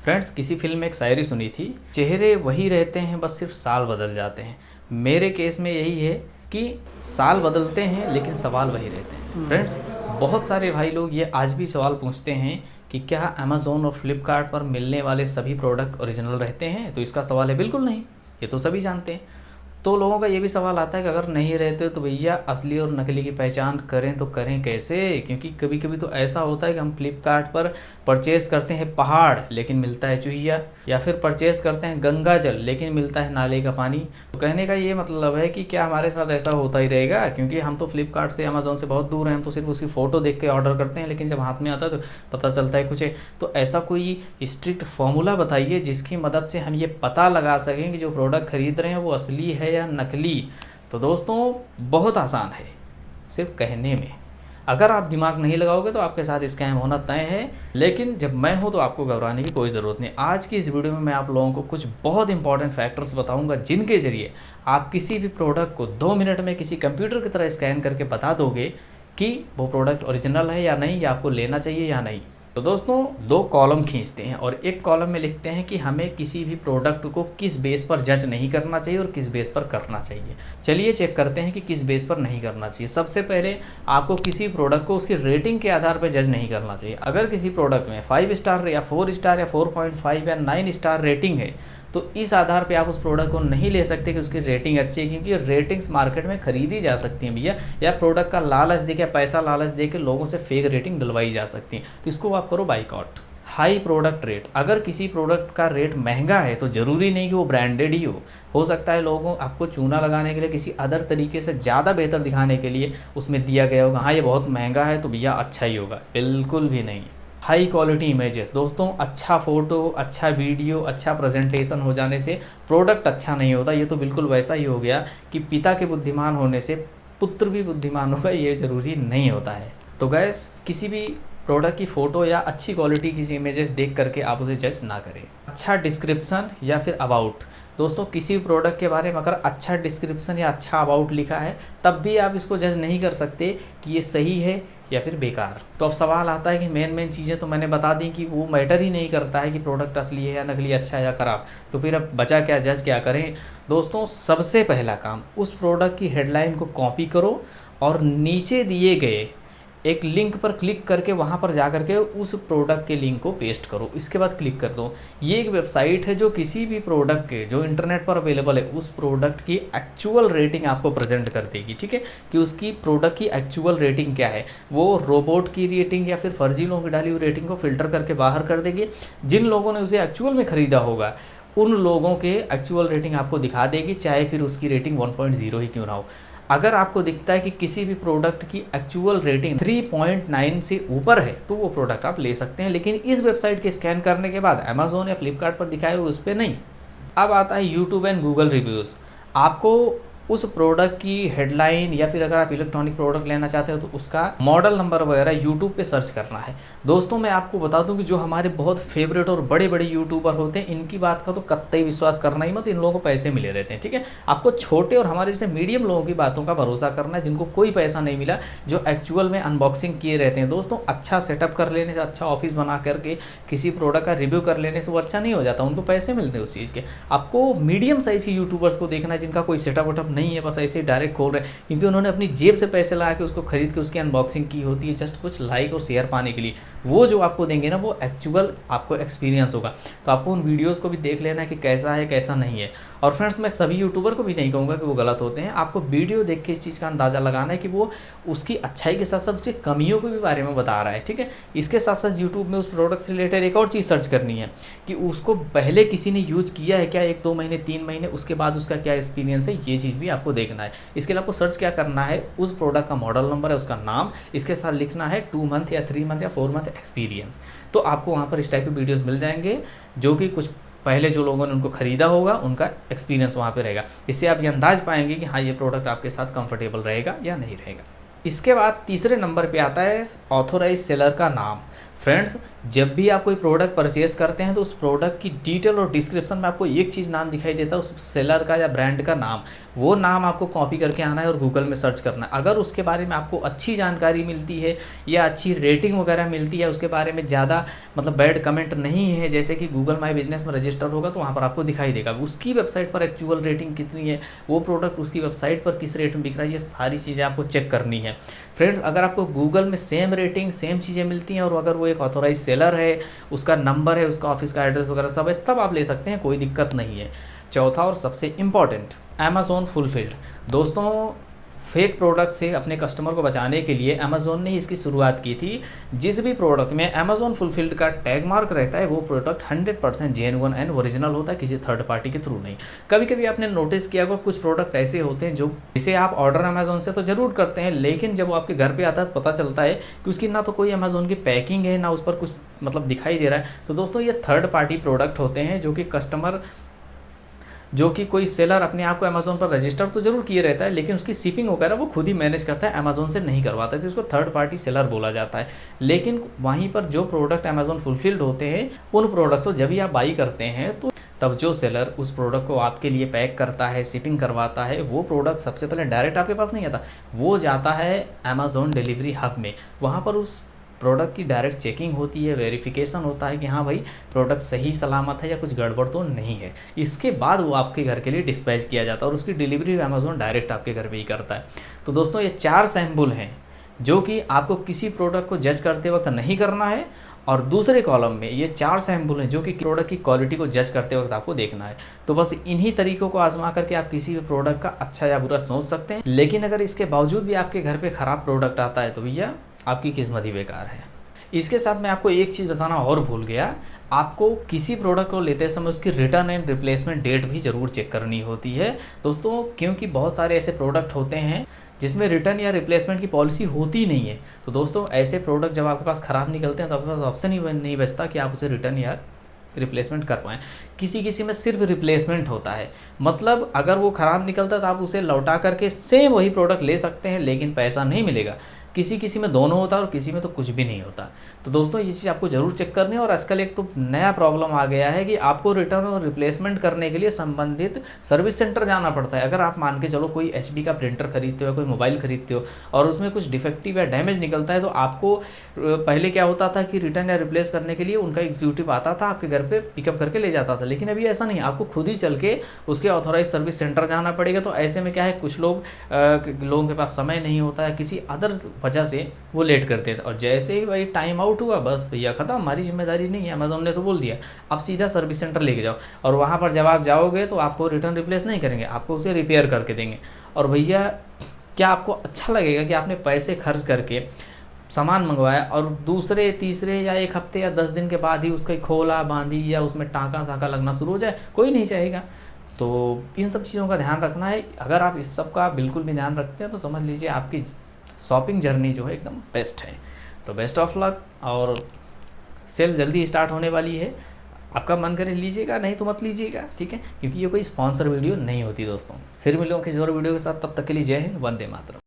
Friends, किसी film में एक शायरी सुनी थी, चेहरे वही रहते हैं बस सिर्फ साल बदल जाते हैं। मेरे केस में यही है कि साल बदलते हैं लेकिन सवाल वही रहते हैं। फ्रेंड्स, बहुत सारे भाई लोग ये आज भी सवाल पूछते हैं कि क्या अमेज़ोन और फ्लिपकार्ट पर मिलने वाले सभी प्रोडक्ट ओरिजिनल रहते हैं। तो इसका सवाल है बिल्कुल नहीं, ये तो सभी जानते हैं। तो लोगों का ये भी सवाल आता है कि अगर नहीं रहते तो भैया असली और नकली की पहचान करें तो करें कैसे। क्योंकि कभी कभी तो ऐसा होता है कि हम फ्लिपकार्ट पर परचेज़ करते हैं पहाड़ लेकिन मिलता है चूहिया, या फिर परचेज़ करते हैं गंगा जल लेकिन मिलता है नाले का पानी। तो कहने का ये मतलब है कि क्या हमारे साथ ऐसा होता ही रहेगा, क्योंकि हम तो फ्लिपकार्ट से अमेज़ोन से बहुत दूर हैं, हम तो सिर्फ उसकी फ़ोटो देख के ऑर्डर करते हैं, लेकिन जब हाथ में आता है तो पता चलता है कुछ है। तो ऐसा कोई स्ट्रिक्ट फॉर्मूला बताइए जिसकी मदद से हम ये पता लगा सकें कि जो प्रोडक्ट खरीद रहे हैं वो असली है या नकली। तो दोस्तों, बहुत आसान है, सिर्फ कहने में। अगर आप दिमाग नहीं लगाओगे तो आपके साथ स्कैम होना तय है। लेकिन जब मैं हूं तो आपको घबराने की कोई ज़रूरत नहीं। आज की इस वीडियो में मैं आप लोगों को कुछ बहुत इंपॉर्टेंट फैक्टर्स बताऊंगा जिनके ज़रिए आप किसी भी प्रोडक्ट को 2 मिनट में किसी कंप्यूटर की तरह स्कैन करके बता दोगे कि वो प्रोडक्ट ओरिजिनल है या नहीं, या आपको लेना चाहिए या नहीं। तो दोस्तों, 2 कॉलम खींचते हैं और एक कॉलम में लिखते हैं कि हमें किसी भी प्रोडक्ट को किस बेस पर जज नहीं करना चाहिए और किस बेस पर करना चाहिए। चलिए चेक करते हैं कि किस बेस पर नहीं करना चाहिए। सबसे पहले आपको किसी प्रोडक्ट को उसकी रेटिंग के आधार पर जज नहीं करना चाहिए। अगर किसी प्रोडक्ट में 5 स्टार या 4 स्टार या 4.5 या 9 स्टार रेटिंग है तो इस आधार पे आप उस प्रोडक्ट को नहीं ले सकते कि उसकी रेटिंग अच्छी है, क्योंकि रेटिंग्स मार्केट में खरीदी जा सकती हैं भैया, या प्रोडक्ट का लालच देके, पैसा लालच देके लोगों से फेक रेटिंग डलवाई जा सकती है। तो इसको आप करो बाइकआउट। हाई प्रोडक्ट रेट, अगर किसी प्रोडक्ट का रेट महंगा है तो ज़रूरी नहीं कि वो ब्रांडेड ही हो सकता है लोगों आपको चूना लगाने के लिए किसी अदर तरीके से ज़्यादा बेहतर दिखाने के लिए उसमें दिया गया होगा, हाँ ये बहुत महंगा है तो भैया अच्छा ही होगा, बिल्कुल भी नहीं। हाई क्वालिटी इमेजेस, दोस्तों अच्छा फ़ोटो, अच्छा वीडियो, अच्छा प्रेजेंटेशन हो जाने से प्रोडक्ट अच्छा नहीं होता। ये तो बिल्कुल वैसा ही हो गया कि पिता के बुद्धिमान होने से पुत्र भी बुद्धिमान होगा, ये ज़रूरी नहीं होता है। तो गैस, किसी भी प्रोडक्ट की फ़ोटो या अच्छी क्वालिटी की इमेजेस देख करके आप उसे जज ना करें। अच्छा डिस्क्रिप्शन या फिर अबाउट, दोस्तों किसी भी प्रोडक्ट के बारे में अगर अच्छा डिस्क्रिप्शन या अच्छा अबाउट लिखा है तब भी आप इसको जज नहीं कर सकते कि ये सही है या फिर बेकार। तो अब सवाल आता है कि मेन चीज़ें तो मैंने बता दी कि वो मैटर ही नहीं करता है कि प्रोडक्ट असली है या नकली, अच्छा है या ख़राब। तो फिर अब बचा क्या, जज क्या करें। दोस्तों, सबसे पहला काम, उस प्रोडक्ट की हेडलाइन को कॉपी करो और नीचे दिए गए एक लिंक पर क्लिक करके वहाँ पर जा करके उस प्रोडक्ट के लिंक को पेस्ट करो। इसके बाद क्लिक कर दो। ये एक वेबसाइट है जो किसी भी प्रोडक्ट के जो इंटरनेट पर अवेलेबल है उस प्रोडक्ट की एक्चुअल रेटिंग आपको प्रेजेंट कर देगी, ठीक है, कि उसकी प्रोडक्ट की एक्चुअल रेटिंग क्या है। वो रोबोट की रेटिंग या फिर फर्जी लोगों की डाली हुई रेटिंग को फिल्टर करके बाहर कर देगी। जिन लोगों ने उसे एक्चुअल में ख़रीदा होगा उन लोगों के एक्चुअल रेटिंग आपको दिखा देगी, चाहे फिर उसकी रेटिंग 1.0 ही क्यों ना हो। अगर आपको दिखता है कि किसी भी प्रोडक्ट की एक्चुअल रेटिंग 3.9 से ऊपर है तो वो प्रोडक्ट आप ले सकते हैं, लेकिन इस वेबसाइट के स्कैन करने के बाद अमेज़ोन या फ्लिपकार्ट पर दिखाए हुए उस पर नहीं। अब आता है यूट्यूब एंड गूगल रिव्यूज़। आपको उस प्रोडक्ट की हेडलाइन या फिर अगर आप इलेक्ट्रॉनिक प्रोडक्ट लेना चाहते हो तो उसका मॉडल नंबर वगैरह यूट्यूब पे सर्च करना है। दोस्तों, मैं आपको बता दूं कि जो हमारे बहुत फेवरेट और बड़े बड़े यूट्यूबर होते हैं इनकी बात का तो कतई विश्वास करना ही मत, इन लोगों को पैसे मिले रहते हैं, ठीक है। आपको छोटे और हमारे से मीडियम लोगों की बातों का भरोसा करना है जिनको कोई पैसा नहीं मिला, जो एक्चुअल में अनबॉक्सिंग किए रहते हैं। दोस्तों, अच्छा सेटअप कर लेने से, अच्छा ऑफिस बना करके किसी प्रोडक्ट का रिव्यू कर लेने से वो अच्छा नहीं हो जाता, उनको पैसे मिलते हैं उस चीज़ के। आपको मीडियम साइज के यूट्यूबर्स को देखना है जिनका कोई सेटअप वेटअप नहीं है, बस ऐसे डायरेक्ट खोल रहे हैं, क्योंकि उन्होंने अपनी जेब से पैसे लगा के उसको खरीद के उसकी अनबॉक्सिंग की होती है जस्ट कुछ लाइक और शेयर पाने के लिए। वो जो आपको देंगे ना वो एक्चुअल आपको एक्सपीरियंस होगा। तो आपको उन वीडियोस को भी देख लेना है कि कैसा है कैसा नहीं है। और फ्रेंड्स, मैं सभी यूट्यूबर को भी नहीं कहूँगा कि वो गलत होते हैं। आपको वीडियो देख के इस चीज़ का अंदाज़ा लगाना है कि वो उसकी अच्छाई के साथ साथ उसकी कमियों के भी बारे में बता रहा है, ठीक है। इसके साथ साथ यूट्यूब में उस प्रोडक्ट से रिलेटेड एक और चीज़ सर्च करनी है कि उसको पहले किसी ने यूज किया है क्या, 1-2 महीने 3 महीने, उसके बाद उसका क्या एक्सपीरियंस है, ये चीज़ भी आपको देखना है। इसके लिए आपको सर्च क्या करना है, उस प्रोडक्ट का मॉडल नंबर है, उसका नाम, इसके साथ लिखना है 2 मंथ या 3 मंथ या 4 मंथ एक्सपीरियंस। तो आपको वहाँ पर इस टाइप की वीडियोस मिल जाएंगे जो कि कुछ पहले जो लोगों ने उनको ख़रीदा होगा उनका एक्सपीरियंस वहाँ पे रहेगा। इससे आप ये अंदाज़ पाएंगे कि हाँ ये प्रोडक्ट आपके साथ कंफर्टेबल रहेगा या नहीं रहेगा। इसके बाद तीसरे नंबर पे आता है ऑथोराइज सेलर का नाम। फ्रेंड्स, जब भी आप कोई प्रोडक्ट परचेज करते हैं तो उस प्रोडक्ट की डिटेल और डिस्क्रिप्शन में आपको एक चीज़ नाम दिखाई देता है, उस सेलर का या ब्रांड का नाम, वो नाम आपको कॉपी करके आना है और गूगल में सर्च करना है। अगर उसके बारे में आपको अच्छी जानकारी मिलती है या अच्छी रेटिंग वगैरह मिलती है, उसके बारे में ज़्यादा मतलब बैड कमेंट नहीं है, जैसे कि गूगल माई बिजनेस में रजिस्टर होगा तो वहाँ पर आपको दिखाई देगा उसकी वेबसाइट पर एक्चुअल रेटिंग कितनी है, वो प्रोडक्ट उसकी वेबसाइट पर किस रेट में बिक रहा है, ये सारी चीज़ें आपको चेक करनी है। फ्रेंड्स, अगर आपको गूगल में सेम रेटिंग सेम चीज़ें मिलती हैं और अगर वो एक ऑथोराइज सेलर है, उसका नंबर है, उसका ऑफिस का एड्रेस वगैरह सब है, तब आप ले सकते हैं, कोई दिक्कत नहीं है। चौथा और सबसे इम्पॉर्टेंट, अमेज़ॉन फुलफिल्ड। दोस्तों, फेक प्रोडक्ट से अपने कस्टमर को बचाने के लिए अमेज़ॉन ने इसकी शुरुआत की थी। जिस भी प्रोडक्ट में अमेज़ॉन फुलफिल्ड का टैग मार्क रहता है वो प्रोडक्ट 100% जेन्युइन एंड ओरिजिनल होता है, किसी थर्ड पार्टी के थ्रू नहीं। कभी कभी आपने नोटिस किया होगा कुछ प्रोडक्ट ऐसे होते हैं जो जिसे आप ऑर्डर अमेज़ॉन से तो ज़रूर करते हैं, लेकिन जब वो आपके घर पर आता है पता चलता है कि उसकी ना तो कोई अमेज़ॉन की पैकिंग है, ना उस पर कुछ मतलब दिखाई दे रहा है। तो दोस्तों, ये थर्ड पार्टी प्रोडक्ट होते हैं जो कि कोई सेलर अपने आप को अमेज़ॉन पर रजिस्टर तो जरूर किए रहता है, लेकिन उसकी शिपिंग वगैरह वो खुद ही मैनेज करता है, अमेज़ॉन से नहीं करवाता है, तो इसको थर्ड पार्टी सेलर बोला जाता है। लेकिन वहीं पर जो प्रोडक्ट अमेज़ॉन फुलफिल्ड होते हैं, उन प्रोडक्ट को जब भी आप बाई करते हैं तो तब जो सेलर उस प्रोडक्ट को आपके लिए पैक करता है, शिपिंग करवाता है, वो प्रोडक्ट सबसे पहले डायरेक्ट आपके पास नहीं आता, वो जाता है अमेज़ॉन डिलीवरी हब में। वहाँ पर उस प्रोडक्ट की डायरेक्ट चेकिंग होती है, वेरिफिकेशन होता है कि हाँ भाई प्रोडक्ट सही सलामत है या कुछ गड़बड़ तो नहीं है। इसके बाद वो आपके घर के लिए डिस्पैच किया जाता है और उसकी डिलीवरी अमेज़ॉन डायरेक्ट आपके घर पे ही करता है। तो दोस्तों, ये 4 सैंपल हैं जो कि आपको किसी प्रोडक्ट को जज करते वक्त नहीं करना है, और दूसरे कॉलम में ये 4 सैंपल हैं जो कि प्रोडक्ट की क्वालिटी को जज करते वक्त आपको देखना है। तो बस इन्हीं तरीकों को आजमा करके आप किसी भी प्रोडक्ट का अच्छा या बुरा सोच सकते हैं। लेकिन अगर इसके बावजूद भी आपके घर पे ख़राब प्रोडक्ट आता है तो भैया आपकी किस्मत ही बेकार है। इसके साथ मैं आपको एक चीज़ बताना और भूल गया, आपको किसी प्रोडक्ट को लेते समय उसकी रिटर्न एंड रिप्लेसमेंट डेट भी ज़रूर चेक करनी होती है दोस्तों, क्योंकि बहुत सारे ऐसे प्रोडक्ट होते हैं जिसमें रिटर्न या रिप्लेसमेंट की पॉलिसी होती नहीं है। तो दोस्तों, ऐसे प्रोडक्ट जब आपके पास ख़राब निकलते हैं तो आपके पास ऑप्शन ही नहीं बचता कि आप उसे रिटर्न या रिप्लेसमेंट कर पाएँ। किसी किसी में सिर्फ रिप्लेसमेंट होता है, मतलब अगर वो ख़राब निकलता है तो आप उसे लौटा करके सेम वही प्रोडक्ट ले सकते हैं, लेकिन पैसा नहीं मिलेगा। किसी किसी में दोनों होता है और किसी में तो कुछ भी नहीं होता। तो दोस्तों, ये चीज़ आपको ज़रूर चेक करनी है। और आजकल एक तो नया प्रॉब्लम आ गया है कि आपको रिटर्न और रिप्लेसमेंट करने के लिए संबंधित सर्विस सेंटर जाना पड़ता है। अगर आप मान के चलो कोई HP का प्रिंटर खरीदते हो, कोई मोबाइल खरीदते हो और उसमें कुछ डिफेक्टिव या डैमेज निकलता है, तो आपको पहले क्या होता था कि रिटर्न या रिप्लेस करने के लिए उनका एग्जीक्यूटिव आता था, आपके घर पर पिकअप करके ले जाता था। लेकिन अभी ऐसा नहीं, आपको खुद ही चल के उसके ऑथोराइज सर्विस सेंटर जाना पड़ेगा। तो ऐसे में क्या है, कुछ लोगों के पास समय नहीं होता है, किसी अदर वजह से वो लेट करते थे, और जैसे ही भाई टाइम आउट हुआ बस भैया ख़त्म, हमारी जिम्मेदारी नहीं है, अमेज़ॉन ने तो बोल दिया, आप सीधा सर्विस सेंटर लेके जाओ। और वहाँ पर जब आप जाओगे तो आपको रिटर्न रिप्लेस नहीं करेंगे, आपको उसे रिपेयर करके देंगे। और भैया, क्या आपको अच्छा लगेगा कि आपने पैसे खर्च करके सामान मंगवाया और दूसरे तीसरे या 1 हफ्ते या 10 दिन के बाद ही उसका खोला बांधी या उसमें टाँका साका लगना शुरू हो जाए? कोई नहीं चाहेगा। तो इन सब चीज़ों का ध्यान रखना है। अगर आप इस सब का बिल्कुल भी ध्यान रखते हैं तो समझ लीजिए आपकी शॉपिंग जर्नी जो है एकदम बेस्ट है। तो बेस्ट ऑफ लक, और सेल जल्दी स्टार्ट होने वाली है। आपका मन करे लीजिएगा, नहीं तो मत लीजिएगा, ठीक है, क्योंकि ये कोई स्पॉन्सर वीडियो नहीं होती दोस्तों। फिर मिलूंगा किसी और वीडियो के साथ, तब तक के लिए जय हिंद, वंदे मातरम।